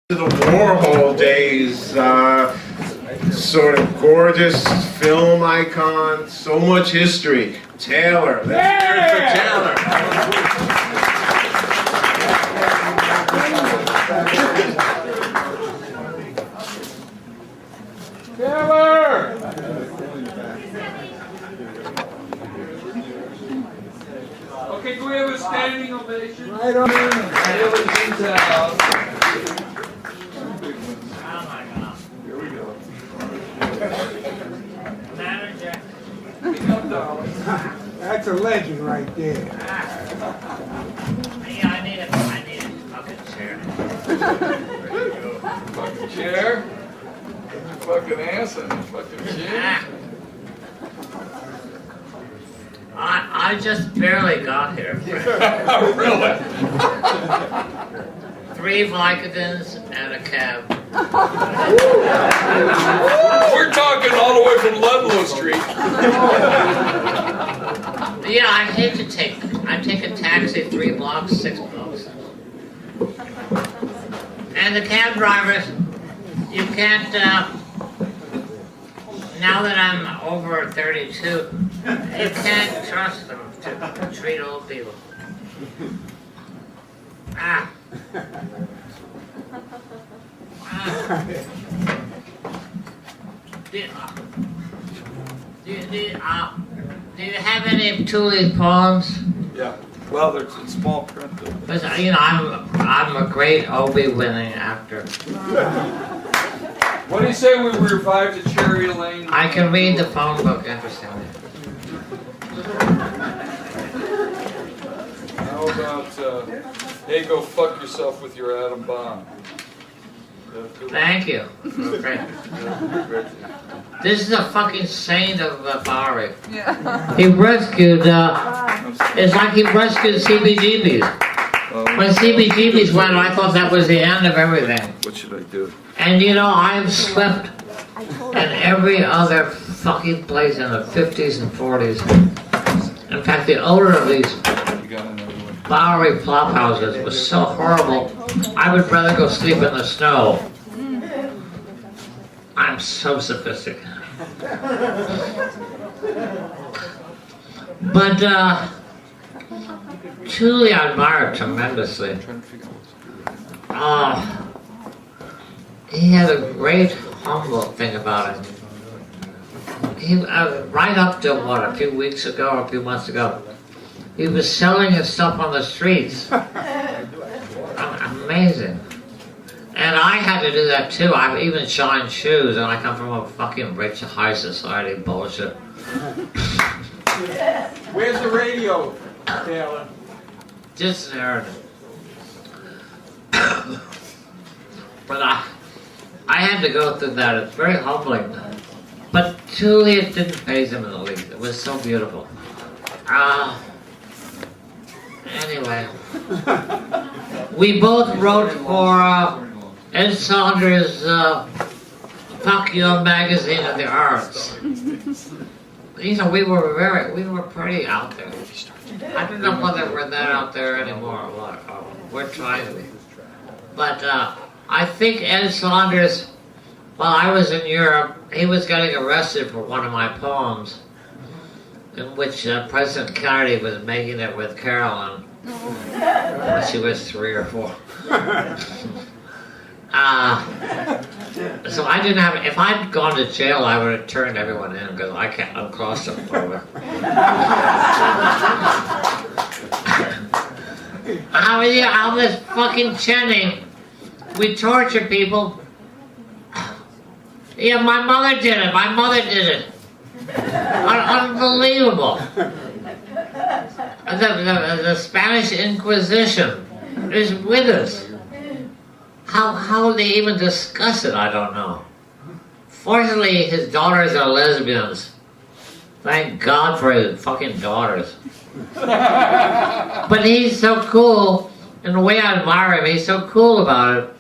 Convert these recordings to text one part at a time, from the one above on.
To the Warhol days, sort of gorgeous film icon, so much history. Taylor, let's hear it for Taylor. Taylor! Okay, can we have a standing ovation? Right on. Taylor's in town. Here we go. That's a legend right there. Yeah, I need a fucking chair. Fucking chair. Fucking ass and fucking chair. I just barely got here. Really? 3 Vicodins and a cab. We're talking all the way from Ludlow Street. Yeah, I hate to take a taxi 3 blocks, 6 blocks. And the cab drivers, you can't, now that I'm over 32, you can't trust them to treat old people. Do you have any Tuli poems? Yeah. Well, there's in small print though. Because, you know, I'm a great Obie winning actor. What do you say we revive the Cherry Lane? I can read the phone book interestingly. How about, hey, go fuck yourself with your atom bomb? Thank you. Okay. This is a fucking saint of Bowery. Yeah. He rescued, it's like he rescued CBGBs. When CBGBs went, I thought that was the end of everything. What should I do? And you know, I've slept in every other fucking place in the 50s and 40s. In fact, the odor of these You got another one. Bowery flop houses was so horrible, I would rather go sleep in the snow. I'm so sophisticated. But, Tuli I admire tremendously. I'm trying to figure out what's He had a great humble thing about it. He, right up to what, a few weeks ago or a few months ago, he was selling his stuff on the streets. Amazing. And I had to do that too. I've even shined shoes, and I come from a fucking rich high society bullshit. Where's the radio, Taylor? Just there. But I had to go through that. It's very humbling. But truly, it didn't faze him in the least. It was so beautiful. Anyway, we both wrote for Ed Saunders' Fuck Your Magazine of the Arts. You know, we were pretty out there. I don't know whether we're that out there anymore or what. We're trying to be. But I think Ed Saunders, while I was in Europe, he was getting arrested for one of my poems, in which President Kennedy was making it with Carolyn when she was 3 or 4. So I didn't have. If I'd gone to jail, I would have turned everyone in because I'm claustrophobic. How this fucking Cheney, we torture people. Yeah, my mother did it. My mother did it. Unbelievable. The Spanish Inquisition is with us. How they even discuss it, I don't know. Fortunately, his daughters are lesbians. Thank God for his fucking daughters. But he's so cool, and the way I admire him, he's so cool about it.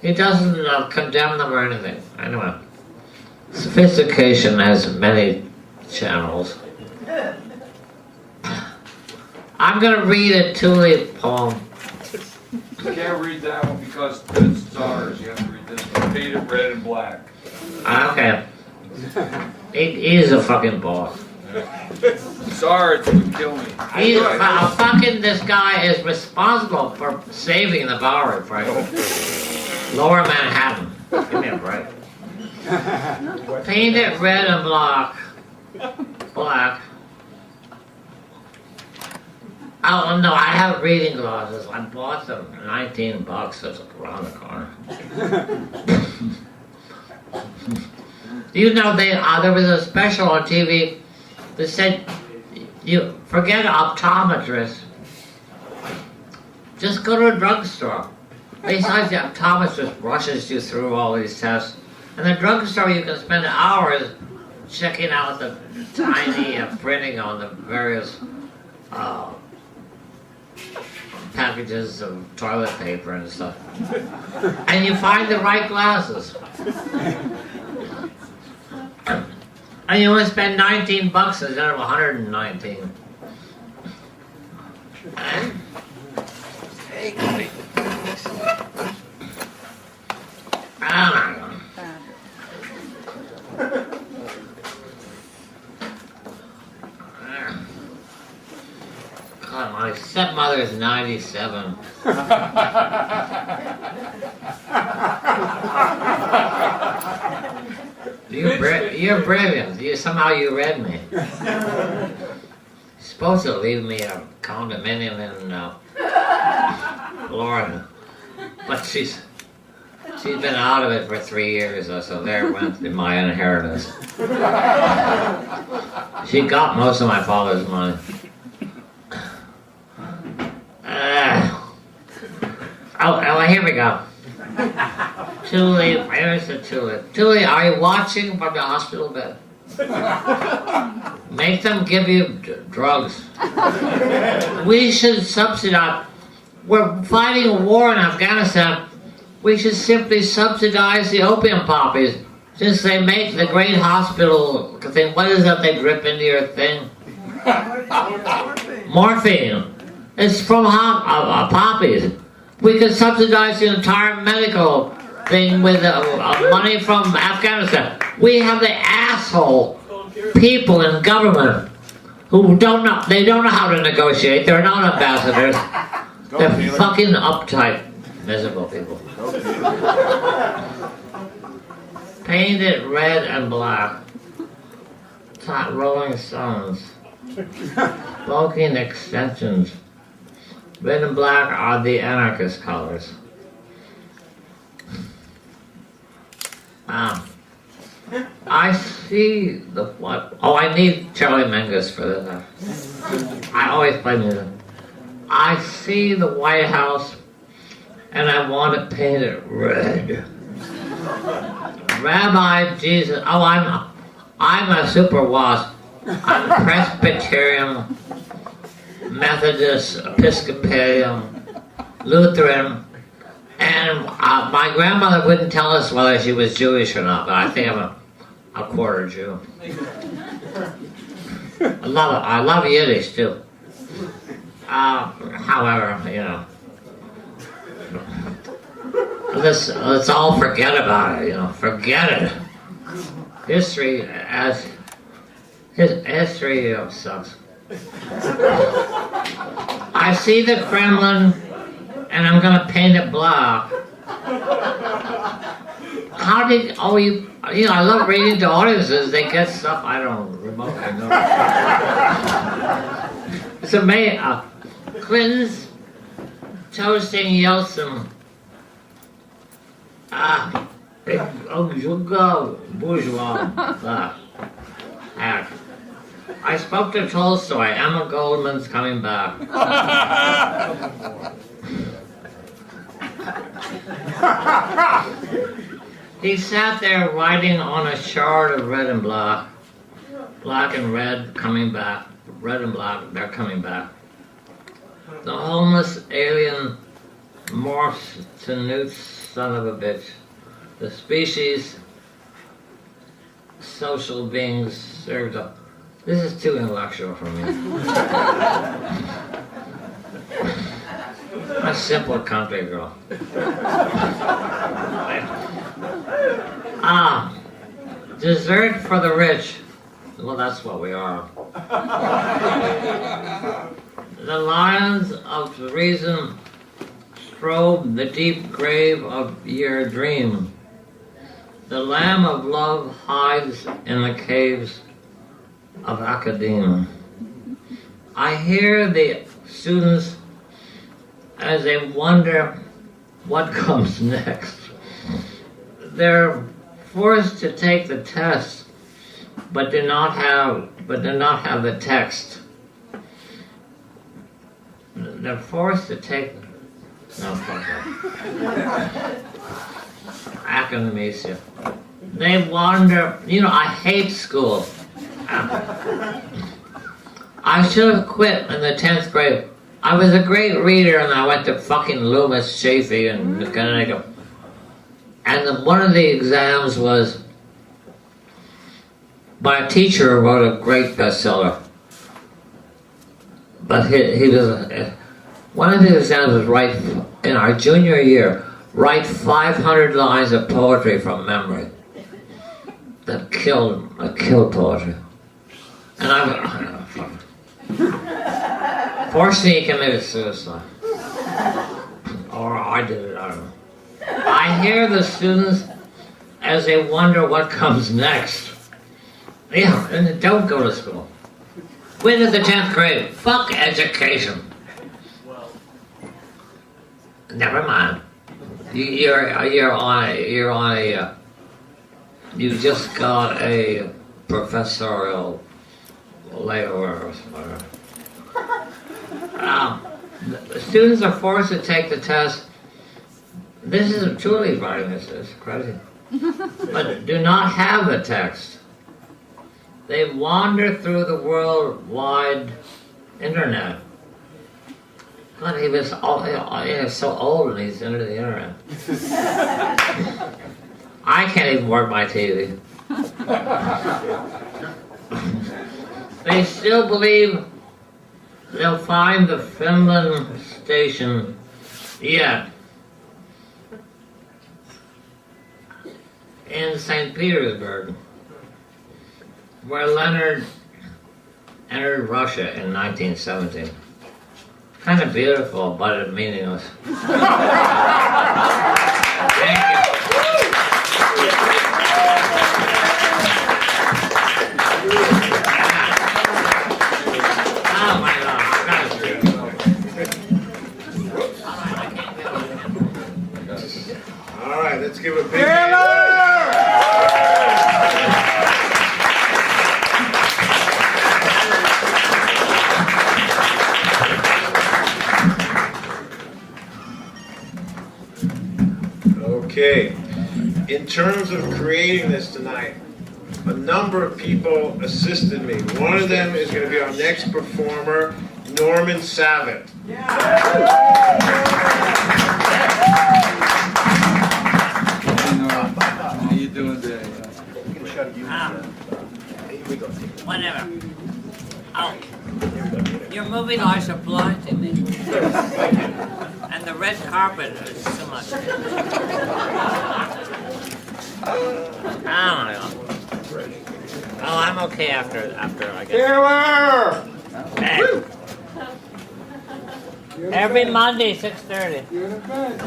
He doesn't condemn them or anything. Anyway, sophistication has many channels. I'm gonna read a Tuli poem. You can't read that one because it's ours. paint it red and black. Okay. He is a fucking boss. Sarge would kill me. This guy is responsible for saving the Bowery Poetry Club. Lower Manhattan. Give me a break. Paint it red and black. Oh no, I have reading glasses. I bought them $19 that's around the corner. You know, there was a special on TV that said, you forget optometrists, just go to a drugstore. Besides, the optometrist rushes you through all these tests. In the drugstore, you can spend hours checking out the tiny printing on the various packages of toilet paper and stuff. And you find the right glasses. And you only spend $19 instead of $119. Hey, buddy. God, my stepmother is 97. You're brilliant. Somehow you read me. You're supposed to leave me a condominium in Florida, but she's been out of it for 3 years or so. There went my inheritance. She got most of my father's money. Here we go. Tuli, where's the Tuli? Tuli, are you watching from the hospital bed? Make them give you drugs. We should subsidize. We're fighting a war in Afghanistan. We should simply subsidize the opium poppies, since they make the great hospital thing. What is that they drip into your thing? Morphine. It's from poppies. We could subsidize the entire medical thing with money from Afghanistan. We have the asshole people in government who don't know. They don't know how to negotiate. They're not ambassadors. They're fucking uptight, miserable people. Paint it red and black. Rolling Stones. Smoking extensions. Red and black are the anarchist colors. I see the what? Oh, I need Charlie Mingus for this. I always play music. I see the White House, and I want to paint it red. Rabbi Jesus. Oh, I'm a super wasp. I'm Presbyterian, Methodist, Episcopalian, Lutheran, and my grandmother wouldn't tell us whether she was Jewish or not, but I think I'm a quarter Jew. I love Yiddish too. However, you know, let's all forget about it. You know, forget it. History sucks. I see the Kremlin, and I'm gonna paint it black. How did? Oh, you know, I love reading to audiences. They get stuff I don't remotely know. It's amazing. Clinton's toasting Yeltsin. Bourgeois. I spoke to Tolstoy. Emma Goldman's coming back. He sat there writing on a shard of red and black. Black and red coming back. Red and black, they're coming back. The homeless alien morphs to Newt's son of a bitch. The species, social beings served up. This is too intellectual for me. A simple country girl. Dessert for the rich. Well, that's what we are. The lions of reason probe the deep grave of your dream. The lamb of love hides in the caves of academia. I hear the students as they wonder what comes next. They're forced to take the test, but do not have the text. They're forced to take. No, fuck that. Academia. They wander. I hate school. I should have quit in the 10th grade. I was a great reader, and I went to fucking Loomis, Chaffee, and Connecticut. And one of the exams was by a teacher who wrote a great bestseller. But he was one of his exams was write in our junior year, write 500 lines of poetry from memory. That killed poetry. And fortunately, he committed suicide. Or I did it, I don't know. I hear the students as they wonder what comes next. Yeah, and don't go to school. Quit at the 10th grade. Fuck education. Never mind. You just got a professorial layover or whatever. The students are forced to take the test. This is Tuli writing this. It's crazy. But do not have the text. They wander through the worldwide internet. God, he was so old and he's into the internet. I can't even work my TV. They still believe they'll find the Finland station yet in St. Petersburg, where Leonard entered Russia in 1917. Kind of beautiful, but meaningless. Thank you. Oh my God, I gotta see it. All right, let's give a big hand. Okay, in terms of creating this tonight, a number of people assisted me. One of them is going to be our next performer, Norman Savitt. How you doing today? Whatever. Oh, your movie lights are blinding me. And the red carpet is too much. Oh my God. Oh, I'm okay after I get. Taylor! Hey. Every Monday, 6:30. You're the best.